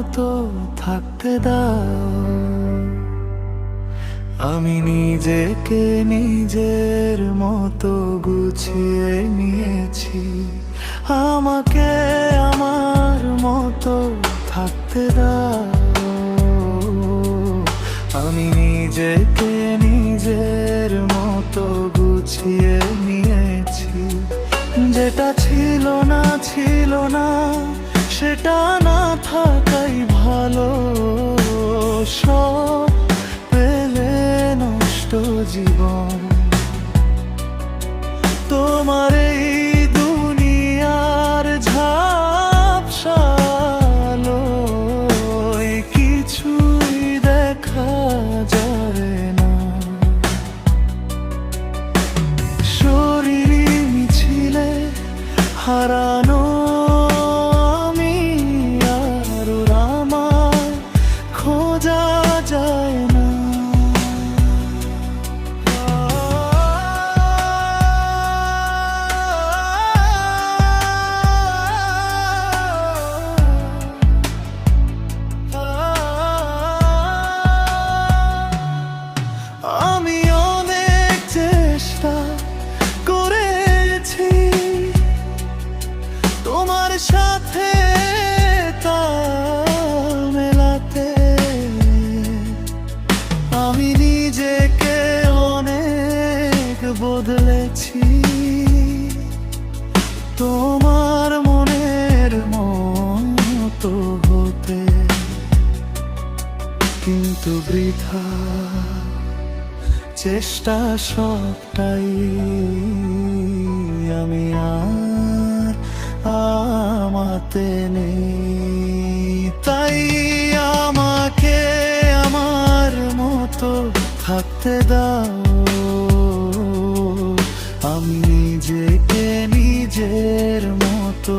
মতো থাকতে দাও। আমি নিজেকে নিজের মতো গুছিয়ে নিয়েছি, আমাকে আমার মতো থাকতে দাও। আমি নিজেকে নিজের মতো গুছিয়ে নিয়েছি, যেটা ছিল না সেটা না থাকাই ভালো। সব পেলে নষ্ট জীবন, তোমার এই দুনিয়ার ঝাপসালোয় কিছুই দেখা যায় না। শরীরই মিছিলে হারানো আমি, আর আমার খোঁজা যায় না। আমি অনেক চেষ্টা করেছি তোমার সাথে তাল মেলাতে, আমি নিজেকে অনেক বদলেছি তোমার মনের মতো হতে, কিন্তু বৃথা চেষ্টা সবটাই। আমি আর আমাতে নেই, তাই আমাকে আমার মতো থাকতে দাও। আমি নিজেকে নিজের মতো